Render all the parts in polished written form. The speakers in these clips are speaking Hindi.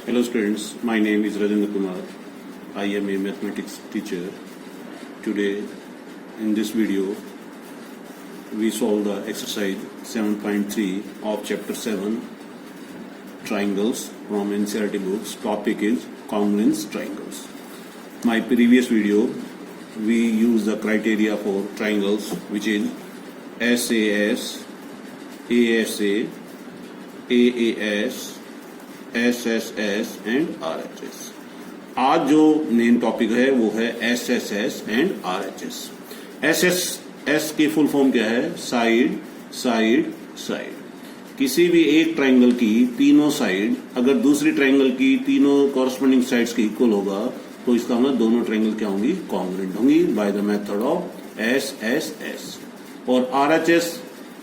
Hello students, my name is Rajendra Kumar. I am a mathematics teacher. Today in this video we solve the exercise 7.3 of chapter 7 triangles from NCERT books. Topic is congruence triangles. My previous video we used the criteria for triangles which is SAS, ASA, AAS, SSS and RHS. आज जो मेन टॉपिक है वो है SSS एंड RHS. SSS की फुल फॉर्म क्या है? Side side side. किसी भी एक ट्राइंगल की तीनों साइड अगर दूसरी ट्राइंगल की तीनों कॉरस्पॉन्डिंग साइड्स के इक्वल होगा तो इसका मतलब दोनों ट्राइंगल क्या होंगी? कॉन्ग्रुएंट होंगी by the method of SSS. और RHS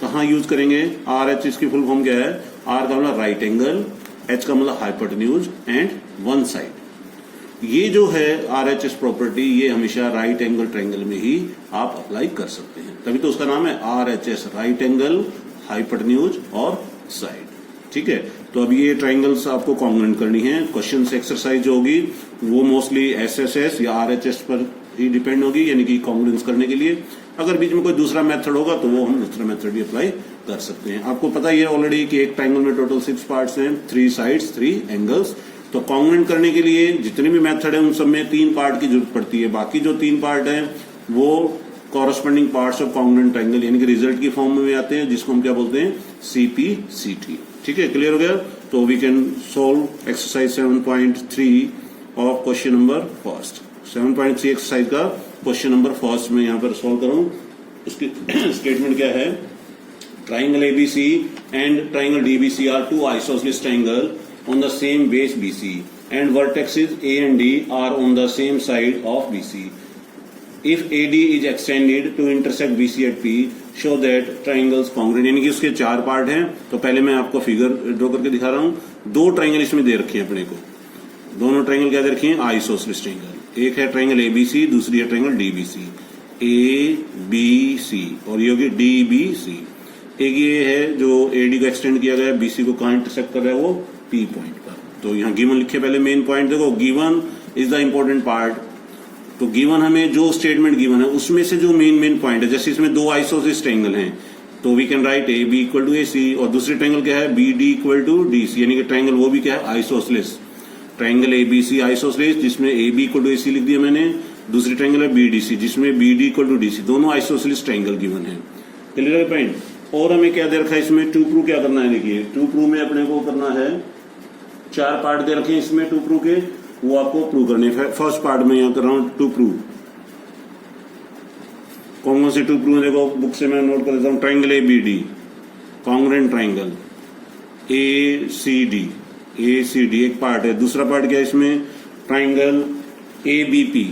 कहाँ यूज करेंगे? RHS की फुल फॉर्म क्या है? R का मतलब राइट एंगल, H का मतलब हाइपोटेन्यूज एंड वन साइड. ये जो है RHS प्रॉपर्टी ये हमेशा राइट एंगल ट्रायंगल में ही आप अप्लाई कर सकते हैं, तभी तो उसका नाम है RHS, राइट एंगल, हाइपोटेन्यूज और साइड. ठीक है, तो अब ये ट्रायंगल्स आपको कॉन्ग्रुएंट करनी है. क्वेश्चन एक्सरसाइज जो होगी वो मोस्टली SSS या RHS पर ही डिपेंड होगी, यानी कि कॉन्ग्रुएंस करने के लिए. अगर बीच में कोई दूसरा मेथड होगा तो वो हम दूसरा मेथड भी अप्लाई कर सकते हैं. आपको पता ही है ऑलरेडी कि एक ट्रायंगल में टोटल 6 पार्ट्स हैं, 3 साइड्स 3 एंगल्स. तो कॉन्ग्रुएंट करने के लिए जितने भी मेथड है उन सब में 3 पार्ट की जरूरत पड़ती है. बाकी जो 3 पार्ट हैं वो corresponding parts of congruent triangle यानी कि रिजल्ट की फॉर्म में आते हैं, जिसको हम क्या बोलते हैं? CP/CT. ठीक है, क्लियर हो गया? तो we can solve exercise 7.3 of question number first. 7.3 exercise का क्वेश्चन नंबर फर्स्ट में यहाँ पर सोल्व करूं. उसकी स्टेटमेंट क्या है? Triangle ABC and triangle DBC are two isosceles triangle on the same base BC and vertices A and D are on the same side of BC. If AD is extended to intersect BC at P, show that triangles congruent. यानी कि उसके 4 पार्ट हैं. तो पहले मैं आपको फिगर ड्रॉ करके दिखा रहा हूं. 2 ट्राइंगल इसमें दे रखे हैं अपने को. दोनों ट्राइंगल क्या दे रखे हैं? Isosceles triangle. एक है ट्राइंगल ABC, दूसरी है ट्राइंगल DBC. ABC और ये होगी DBC. एक ये है जो AD को एक्सटेंड किया गया है, BC को कहां इंटरसेक्ट कर रहा है? वो P पॉइंट पर. तो यहाँ गिवन लिखे पहले मेन पॉइंट. देखो given is the important part. तो गिवन हमें जो स्टेटमेंट गिवन है उसमें से जो मेन पॉइंट है, जैसे इसमें 2 आइसोसेलेस ट्रायंगल हैं तो we can write AB equal to AC और दूसरी ट्रायंगल क्या है? BD इक्वल टू DC, यानी कि ट्रायंगल वो भी क्या है? आइसोसेलेस. ट्रायंगल ABC आइसोसेलेस जिसमें AB इक्वल टू AC लिख दिया मैंने. दूसरी ट्रायंगल है BDC जिसमें BD इक्वल टू DC. दोनों आइसोसेलेस ट्रायंगल गिवन है. क्लियर है पॉइंट? और हमें क्या दे रखा है इसमें? टू प्रूव क्या करना है? देखिए टू प्रूव में अपने को करना है 4 पार्ट दे रखे हैं इसमें टू प्रूव के, वो आपको प्रूव करने हैं. फर्स्ट पार्ट में यहां कर रहा हूं टू प्रूव. कौन से टू प्रूव? देखो बुक से मैं नोट कर देता हूं. Triangle ABD congruent triangle, ACD एक पार्ट है. दूसरा पार्ट क्या है इसमें? Triangle ABP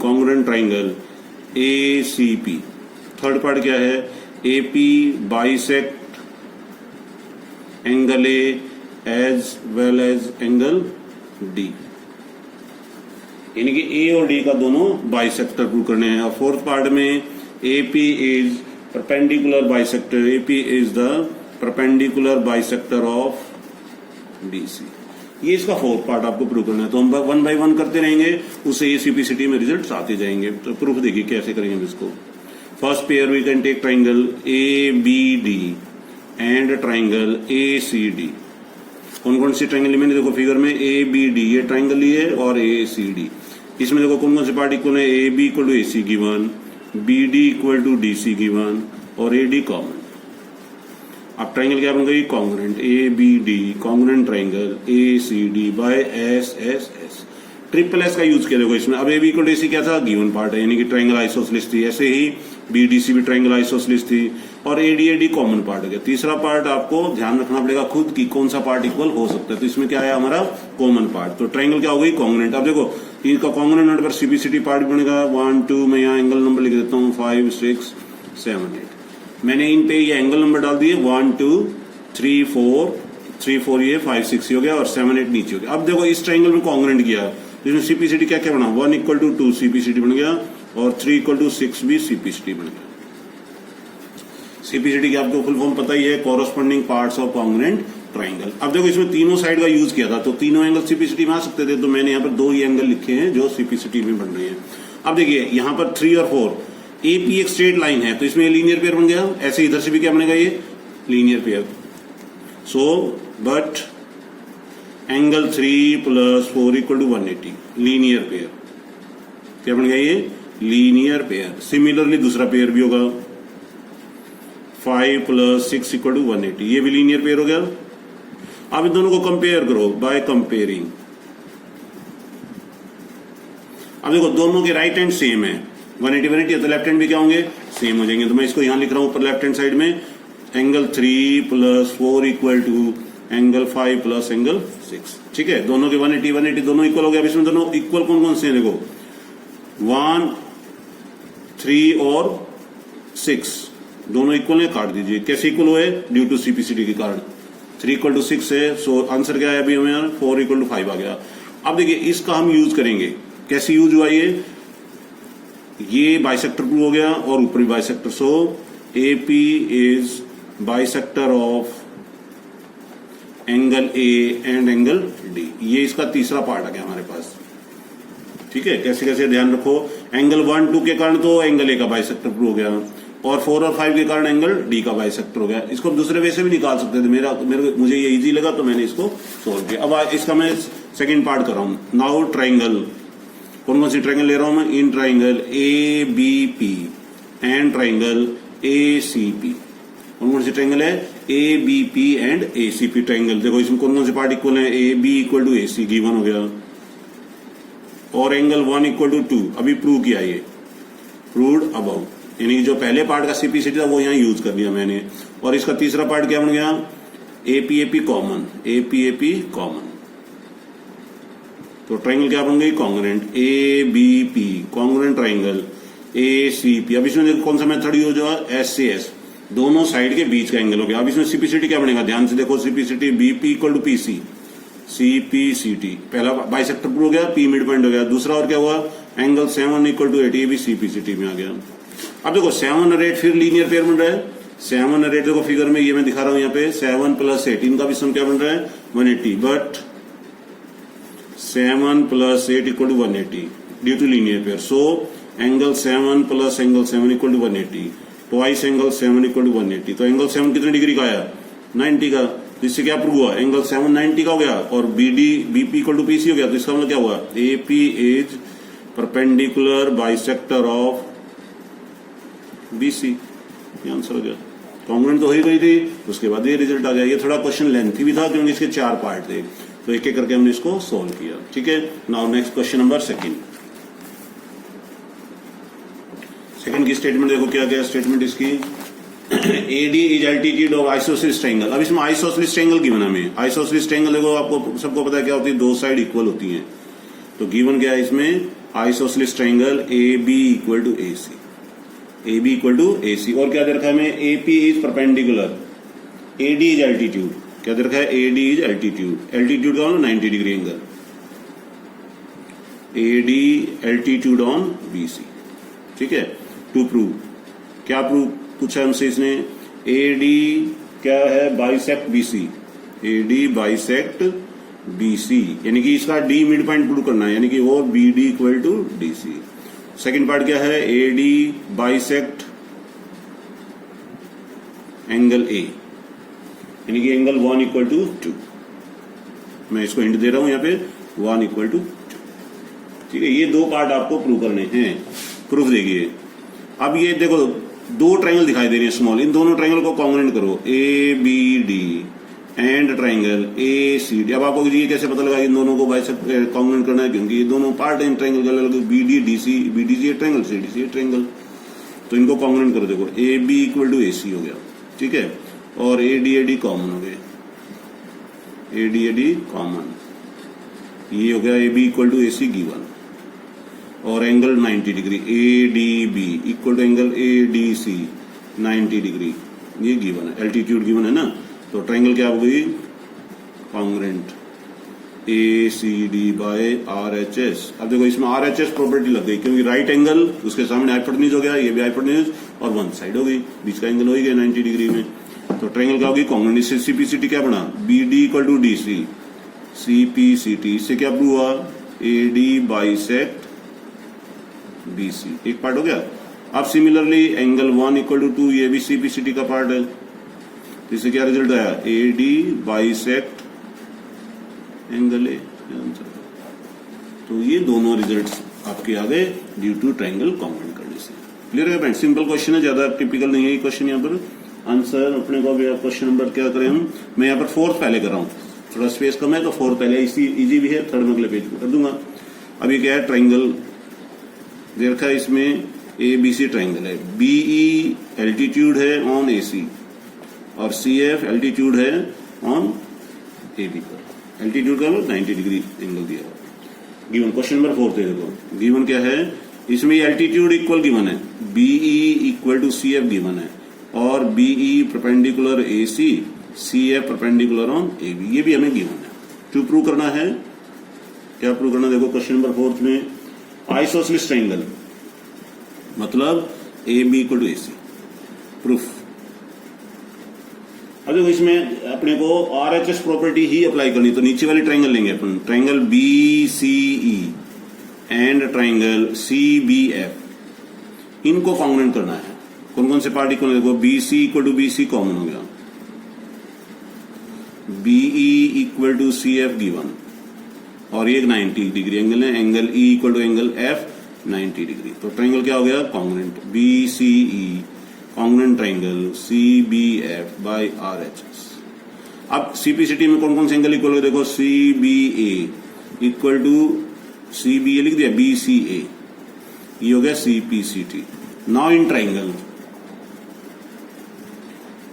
congruent triangle, ACP. Third part क्या है? AP bisect angle A as well as angle D. यानी कि A और D का दोनों बाइसेक्टर प्रूव करने हैं. और फोर्थ पार्ट में AP is perpendicular bisector, AP is the perpendicular bisector of DC. ये इसका फोर्थ पार्ट आपको प्रूव करना है. तो हम 1 बाय 1 करते रहेंगे, उससे CP/CT में रिजल्ट आते जाएंगे. तो प्रूफ देखिए कैसे करेंगे इसको. First pair we can take triangle ABD and triangle ACD. कौन कौन सी ट्राइंगल मैंने देखो फिगर में? ABD ये ट्राइंगल लिए और ACD. इसमें देखो कौन कौन से पार्ट इक्वल है? AB equal to AC given, BD equal to DC given और AD कॉमन. अब ट्राइंगल क्या बन गई? Congruent. ABD congruent triangle ACD by SSS. Triple S का यूज किया देखो इसमें. अब AB इक्वल टू AC क्या था? गिवन पार्ट है, यानी कि ट्राइंगल आइसोसेलेस थी. ऐसे ही BDC भी ट्राइंगल आइसोसेलेस थी और AD कॉमन पार्ट है. तीसरा पार्ट आपको ध्यान रखना पड़ेगा खुद की कौन सा पार्ट इक्वल हो सकता है. तो इसमें क्या है हमारा? Common part. तो ट्राइंगल क्या हो गई? कॉन्ग्रुएंट. अब देखो इनका कॉन्ग्रुएंट होने पर CP/CT पार्ट बनेगा 1 2. मैं यहाँ एंगल नंबर लिख देता हूँ 5 6 7 8. मैंने इन पे ये एंगल नंबर डाल दिए 1 2 3 4 ये 5 6 हो गया और 7 8 नीचे हो गया. अब देखो इस ट्राइंगल में कॉन्ग्रुएंट किया, इसमें CP/CT क्या क्या बना? 1 इक्वल टू 2 CP/CT बन गया और 3 इक्वल टू 6 भी CP/CT बन गया. CP/CT की आपको फुल फॉर्म पता ही है, corresponding parts of congruent triangle. अब देखो इसमें तीनों साइड का यूज किया था, तो तीनों एंगल सीपीसीटी में आ सकते थे, तो मैंने यहाँ पर दो ही एंगल लिखे हैं जो सीपीसीटी में बन रहे हैं। अब देखिए यहाँ पर 3 और 4, एपी एक स्ट्रेट लाइन है, तो इसमें लीनियर पेयर बन गया। ऐसे इधर से भी क्या बनेगा, ये linear pair. So but angle 3 + 4 = 180, linear pair. क्या बन गया ये, लीनियर पेयर। सिमिलरली दूसरा पेयर भी होगा, 5 + 6 = 180, ये भी लीनियर पेयर हो गया। अब इन दोनों को कंपेयर करो बाय कंपेयरिंग। अब देखो दोनों के राइट हैंड सेम है, 180 180, तो लेफ्ट हैंड भी क्या होंगे, सेम हो जाएंगे। तो मैं इसको यहां लिख रहा हूं ऊपर लेफ्ट हैंड साइड में, एंगल 3 + 4 = एंगल 5 + एंगल 6। ठीक है, दोनों के 180 180 दोनों इक्वल हो गया। अब इसमें दोनों इक्वल कौन कौन से हैं, देखो 1 3 और 6 दोनों इक्वल है, काट दीजिए। कैसे इक्वल हुए, ड्यू टू सीपीसीटी के कारण। 3 = 6 है, सो आंसर क्या है अभी हमें, 4 = 5 आ गया। अब देखिए इसका हम यूज करेंगे, कैसे यूज हुआ ये बाइसेक्टर प्रूव हो गया और ऊपरी bisector. So AP is bisector of angle A and angle D, ये इसका तीसरा पार्ट आ गया हमारे पास। ठीक है, कैसे कैसे ध्यान रखो, एंगल 1 2 के कारण तो एंगल ए का बाइसेक्टर प्रूव हो गया, और 4 और 5 के कारण एंगल डी का बाइसेक्टर हो गया। इसको हम दूसरे वे से भी निकाल सकते थे, मुझे ये इजी लगा तो मैंने इसको सोल्व किया। अब इसका मैं सेकंड पार्ट कर रहा हूं। नाउ ट्राइंगल, कौन कौन सी ट्राइंगल ले रहा हूं मैं, in triangle A B P and triangle A C P. कौन कौन सी ट्राइंगल है, A B P and A C P triangle. देखो इसमें कौन कौन से पार्ट इक्वल है, A B = A C given हो गया, और एंगल 1 = 2 अभी प्रूव किया, ये प्रूव्ड अबव, यानी जो पहले पार्ट का सीपीसीटी था वो यहाँ यूज कर लिया मैंने। और इसका तीसरा पार्ट क्या बन गया, AP AP common, AP AP common, तो ट्राइंगल क्या बन गई, congruent. A B P congruent triangle A C P. अब इसमें कौन सा मेथड यूज हुआ, एस से एस, दोनों साइड के बीच का एंगल हो गया। अब इसमें सीपीसीटी क्या बनेगा, ध्यान से देखो, सीपीसीटी बीपी = पीसी, सीपीसीटी पहला बाइसेक्टर प्रूव हो गया, पी मिड पॉइंट हो गया। दूसरा और क्या हुआ, एंगल 7 = 80, ये भी सीपीसीटी में आ गया। अब देखो 7 और 8 फिर लीनियर पेयर बन रहा है। 7 और 8 देखो फिगर में, ये मैं दिखा रहा हूं यहाँ पे, 7 + 8 इनका भी सम क्या बन रहा है, 180, but 7 + 8 = 180 due to linear pair. So angle 7 + angle 7 = 180, twice angle 7 = 180। तो एंगल 7 कितने डिग्री का आया, 90 का। तो इससे क्या प्रूव हुआ, एंगल 7 90 का हो गया, और बीपी = पीसी हो गया। तो इसका मतलब क्या हुआ, AP is perpendicular bisector of BC, ये आंसर हो गया। कॉन्ग्रुएंट तो हो ही गई थी, उसके बाद ये रिजल्ट आ गया। ये थोड़ा क्वेश्चन लेंथी भी था क्योंकि इसके 4 पार्ट थे, तो एक एक करके हमने इसको सोल्व किया। ठीक है, now next question number second की स्टेटमेंट देखो क्या क्या स्टेटमेंट इसकी, AD is altitude of isosceles triangle. अब इसमें आइसोसेलेस ट्रायंगल गिवन हमें, आइसोसेलेस ट्रायंगल देखो आपको सबको पता है क्या होती है, दो साइड इक्वल होती हैं। तो गिवन क्या है इसमें, isosceles triangle A B = A C, A B = A C. और क्या दे रखा है हमें, AP is perpendicular, AD is altitude, क्या दे रखा है, एडी इज एल्टीट्यूड, एल्टीट्यूड का 90 degree angle, AD altitude on BC. ठीक है, टू प्रूव, क्या प्रूव पूछा हमसे इसने, एडी क्या है, bisect BC, AD bisect BC, यानी कि इसका डी मिड पॉइंट प्रूव करना है, यानी कि वो बीडी = डीसी। सेकंड पार्ट क्या है, एडी बाइसेक्ट एंगल ए, यानी कि एंगल 1 = 2। मैं इसको हिंट दे रहा हूं यहाँ पे, 1 = 2। ठीक है, ये दो पार्ट आपको प्रूव करने हैं, प्रूफ देखिए। अब ये देखो दो ट्रायंगल दिखाई दे रही है स्मॉल, इन दोनों ट्रायंगल को कॉन्ग्रुएंट करो, A B D and triangle A C D. अब आपको ये कैसे पता लगा इन दोनों को बाइसेक्ट कॉन्ग्रुएंट करना है, क्योंकि ये दोनों पार्ट है ट्रायंगल के अलग, B D D C, B D C triangle, C D C triangle, तो इनको कॉन्ग्रुएंट करो। देखो ए बी = ए सी हो गया, ठीक है, और ए डी कॉमन हो गए, ए डी कॉमन, ये हो गया A B = A C given, और angle 90 degree, A D B = angle A D C 90 degree, ये गिवन है, एल्टीट्यूड गिवन है ना। तो ट्रायंगल क्या हो गई, congruent, A C D by R H S. अब देखो इसमें आर एच एस प्रॉपर्टी लग गई, क्योंकि राइट एंगल उसके सामने हाइपोटेन्यूज हो गया, ये भी हाइपोटेन्यूज, और वन साइड हो गई, बीच का एंगल हो ही गया 90 डिग्री में। तो ट्रायंगल क्या होगी कॉन्ग्रुएंट। इससे सीपीसीटी क्या बना B D equal to D C, CPCT इससे क्या प्रूव हुआ A D bisect B C, एक पार्ट हो गया। अब सिमिलरली एंगल 1 इक्वल टू 2 ये भी सीपीसीटी का पार्ट है, तो इससे क्या रिजल्ट आया ए D bisect angle A answer. तो ये दोनों रिजल्ट्स आपके आ गए ड्यू टू ट्रायंगल कॉन्ग्रुएंट करने से। क्लियर है फ्रेंड, सिंपल क्वेश्चन है, ज्यादा टिपिकल नहीं है ये क्वेश्चन। यहाँ पर आंसर अपने को क्वेश्चन नंबर क्या करें हम, मैं यहाँ पर 4th पहले कर रहा हूँ, थोड़ा स्पेस कम है तो 4th पहले, इजी भी है, 3rd में अगले पेज पर कर दूंगा। अब ये क्या है ट्रायंगल दे रखा है, इसमें ए बी सी ट्रायंगल है, बीई एल्टीट्यूड है ऑन ए सी और सी एफ एल्टीट्यूड है ऑन ए बी पर। एल्टीट्यूड का 90 डिग्री एंगल दिया हुआ। गिवन क्वेश्चन नंबर 4 दे देखो, गिवन क्या है इसमें एल्टीट्यूड इक्वल गिवन है, BE equal to C F given है और BE perpendicular A C, C F perpendicular on A B, ये भी हमें गिवन है। टू प्रूव करना है, क्या प्रूव करना देखो क्वेश्चन नंबर 4 में आइसोसेलेस ट्रायंगल मतलब A B equal to A C, proof. अब देखो इसमें अपने को आरएचएस प्रॉपर्टी ही अप्लाई करनी, तो नीचे वाली ट्रायंगल लेंगे अपन, triangle B C E and triangle C B F, इनको कॉन्ग्रुएंट करना है। कौन कौन से पार्ट इक्वल है, देखो B C equal to B C common हो गया, BE equal to C F given और ये 90 डिग्री एंगल है, angle E equal to angle F 90 degree, तो ट्रायंगल क्या हो गया congruent, B C E congruent triangle C B F by are H S. अब सीपीसीटी में कौन कौन से एंगल इक्वल है, देखो C B A equal to C B A लिख दिया, बी सी ए, ये हो गया सीपीसीटी। नाउ इन ट्रायंगल,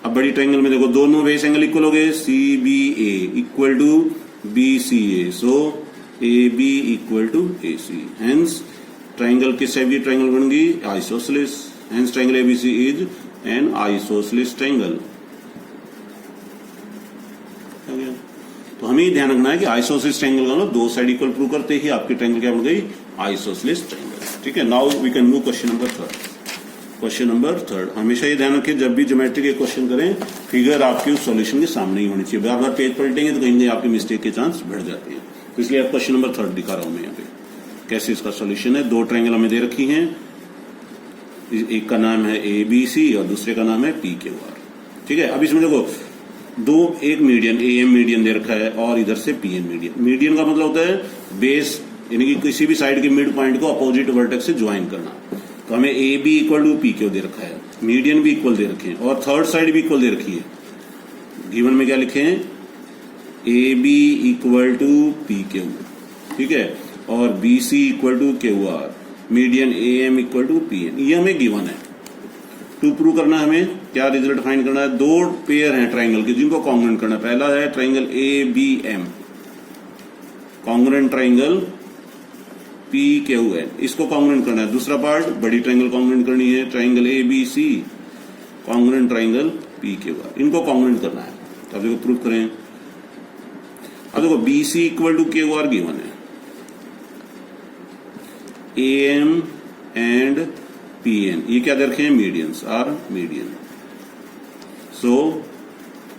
अब बड़ी ट्रायंगल में देखो दोनों बेस एंगल इक्वल हो गए, C B A equal to B C A, so A B equal to A C, hence triangle किससे भी ट्रायंगल बन गई isosceles, hence triangle ABC is an isosceles triangle. तो हमें ये ध्यान रखना है कि आइसोसेलेस ट्रायंगल का दो साइड इक्वल प्रूव करते ही आपकी ट्रायंगल क्या बन गई आइसोसेलेस ट्रायंगल। ठीक है, now we can move question number 3। Question number 3, हमेशा ये ध्यान रखिए जब भी ज्योमेट्री के क्वेश्चन करें फिगर आपके उस सॉल्यूशन के सामने ही होनी चाहिए, बार बार पेज पलटेंगे तो कहीं कहीं आपके मिस्टेक के चांस बढ़ जाते हैं। तो इसलिए आप क्वेश्चन नंबर 3 दिखा रहा हूं मैं यहाँ पे कैसे इसका सॉल्यूशन है। दो ट्रायंगल हमें दे रखी हैं, एक का नाम है ए बी सी और दूसरे का नाम है पी क्यू आर। ठीक है, अब इसमें देखो दो, एक मीडियन ए एम मीडियन दे रखा है और इधर से पी एन मीडियन। मीडियन का मतलब होता है बेस, यानी कि किसी भी साइड के मिड पॉइंट को अपोजिट वर्टेक्स से ज्वाइन करना। तो हमें A B equal to P Q दे रखा है, मीडियन भी इक्वल दे रखे हैं और थर्ड साइड भी इक्वल दे रखी है। गिवन में क्या लिखे हैं, A B equal to P Q, ठीक है, और B C equal to Q R, median A M equal to P N, ये हमें गिवन है। टू प्रूव करना है हमें क्या रिजल्ट फाइंड करना है, दो पेयर हैं ट्राइंगल के जिनको कॉन्ग्रुएंट करना है। पहला है triangle A B M, congruent triangle P Q N, इसको कॉन्ग्रुएंट करना है। दूसरा पार्ट बड़ी ट्राइंगल कॉन्ग्रुएंट करनी है, triangle A B C, congruent triangle P Q R, इनको कॉन्ग्रुएंट करना है। तो अब देखो प्रूव करें। अब देखो B C equal to Q R given है, A M and P N, ये क्या दे रखे हैं, medians are median. So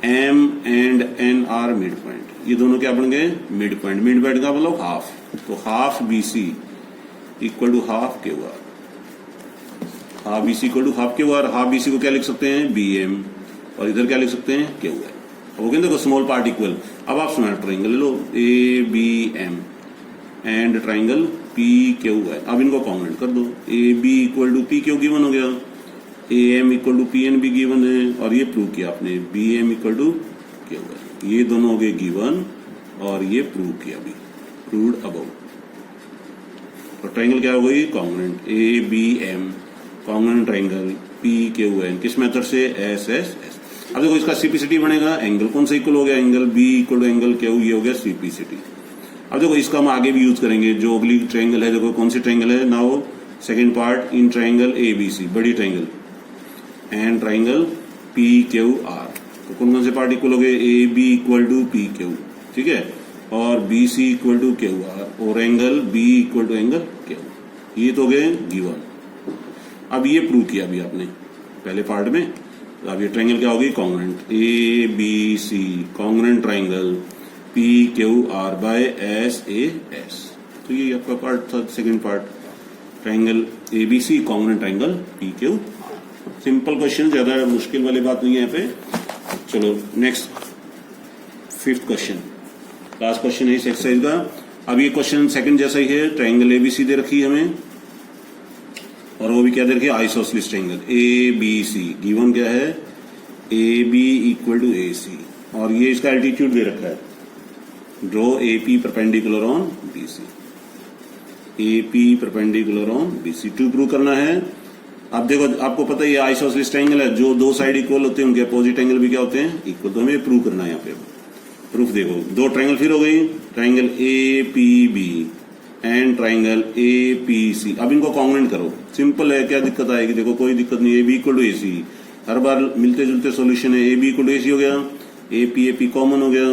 M and N are mid point, ये दोनों क्या बन गए मिड पॉइंट। मिड पॉइंट का मतलब हाफ, तो half B C equal to half Q R, half B C equal to half Q R. Half B C को क्या लिख सकते हैं बी एम और इधर क्या लिख सकते हैं क्यू आर। हो गया देखो स्मॉल पार्ट इक्वल। अब आप स्मॉल ट्राइंगल ले लो, A B M and triangle P Q है, अब इनको कॉन्ग्रुएंट कर दो। A B equal to P Q given हो गया, A M equal to P N भी गिवन है और ये प्रूव किया आपने, B M equal to Q है। ये दोनों हो गए गिवन और ये प्रूव किया भी, प्रूव्ड अबव। तो ट्राइंगल क्या हो गई congruent, A B M congruent triangle P Q N, किस मेथड से एस एस एस। अब देखो इसका सीपीसीटी बनेगा, एंगल कौन सा इक्वल हो गया, angle B equal to angle Q, ये हो गया सीपीसीटी। अब देखो इसका हम आगे भी यूज करेंगे, जो अगली ट्रायंगल है, देखो कौन सी ट्रायंगल है, now second part in triangle A B C, बड़ी triangle and triangle P Q R. तो कौन कौन से पार्ट इक्वल हो गए, A B equal to P Q, ठीक है, और B C equal to Q R और angle B equal to angle Q, ये तो गए गिवन। अब ये प्रूव किया भी आपने पहले पार्ट में, अब ये ट्रायंगल क्या होगी, congruent, A B C congruent triangle P Q R by S A S. तो ये आपका पार्ट था, second part, triangle A B C congruent triangle P Q R. Simple question, ज्यादा मुश्किल वाली बात नहीं है यहाँ पे। चलो next, fifth question, last question है इस एक्सरसाइज का। अब ये क्वेश्चन सेकंड जैसा ही है, ट्रायंगल एबीसी दे रखी है हमें, और वो भी क्या दे रखी है, isosceles triangle A B C. Given क्या है, A B equal to A C, और ये इसका एल्टीट्यूड दे रखा है, draw A P perpendicular on B C, A P perpendicular on B C. To prove करना है। अब देखो, आपको पता है ये आइसोसेलेस ट्रायंगल है, जो दो साइड इक्वल होते हैं उनके अपोजिट एंगल भी क्या होते हैं, इक्वल। तो हमें प्रूव करना है यहाँ पे। प्रूफ देखो, दो ट्रायंगल फिर हो गई, triangle A P B and triangle A P C. अब इनको कॉन्ग्रुएंट करो, सिंपल है, क्या दिक्कत आएगी, देखो कोई दिक्कत नहीं, ए बी इक्वल टू ए सी, हर बार मिलते जुलते सॉल्यूशन है, A B equal to A सी हो गया, ए पी कॉमन हो गया,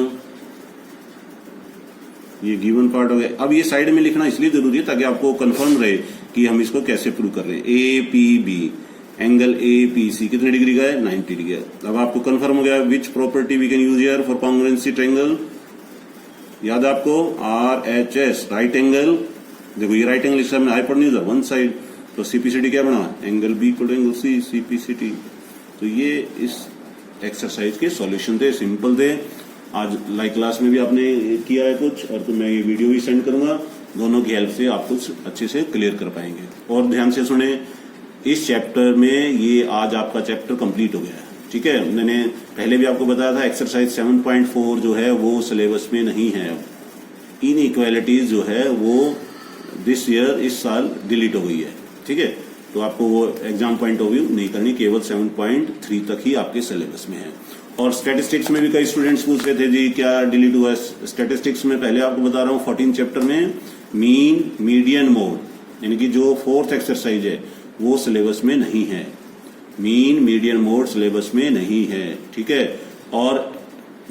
ये गिवन पार्ट हो गया। अब ये साइड में लिखना इसलिए जरूरी है ताकि आपको कंफर्म रहे कि हम इसको कैसे प्रूव कर रहे हैं। A P B angle A P C कितने डिग्री का है, 90 डिग्री है। अब आपको कंफर्म हो गया which property we can use here for congruency triangle, याद है आपको, R H S, right angle. देखो ये राइट एंगल, इसमें हाइपोटेन्यूज है वन साइड, तो सीपीसीटी क्या बना, angle B equal to angle C, CPCT. तो ये इस एक्सरसाइज के सॉल्यूशन थे, सिंपल थे। आज लाइव क्लास में भी आपने किया है कुछ, और तो मैं ये वीडियो भी सेंड करूंगा, दोनों की हेल्प से आप कुछ अच्छे से क्लियर कर पाएंगे। और ध्यान से सुने, इस चैप्टर में ये आज आपका चैप्टर कंप्लीट हो गया है, ठीक है। मैंने पहले भी आपको बताया था एक्सरसाइज 7.4 जो है वो सिलेबस में नहीं है। इनइक्वालिटीज जो है वो दिस ईयर, इस साल डिलीट हो गई है, ठीक है। तो आपको वो एग्जाम पॉइंट ऑफ व्यू नहीं करनी, केवल 7.3 तक ही आपके सिलेबस में है। और स्टैटिस्टिक्स में भी कई स्टूडेंट्स पूछ रहे थे जी क्या डिलीट हुआ है। स्टैटिस्टिक्स में पहले आपको बता रहा हूँ 14 चैप्टर में मीन मीडियन मोड, यानी कि जो फोर्थ एक्सरसाइज है वो सिलेबस में नहीं है, मीन मीडियन मोड सिलेबस में नहीं है, ठीक है। और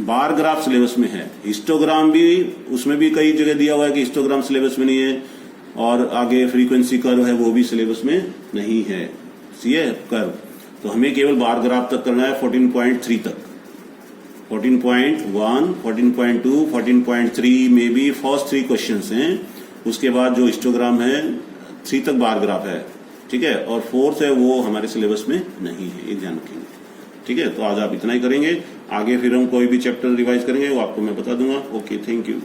बार ग्राफ सिलेबस में है, हिस्टोग्राम भी, उसमें भी कई जगह दिया हुआ है कि हिस्टोग्राम सिलेबस में नहीं है, और आगे फ्रीक्वेंसी कर्व है वो भी सिलेबस में नहीं है, सीए कर्व। तो हमें केवल बार ग्राफ तक करना है 14.3 तक, 14.1, 14.2, 14.3 में भी फर्स्ट 3 क्वेश्चंस हैं, उसके बाद जो हिस्टोग्राम है 3 तक बार ग्राफ है, ठीक है। और फोर्थ है वो हमारे सिलेबस में नहीं है, ये ध्यान रखेंगे, ठीक है। तो आज आप इतना ही करेंगे, आगे फिर हम कोई भी चैप्टर रिवाइज करेंगे वो आपको मैं बता दूंगा। Okay, thank you.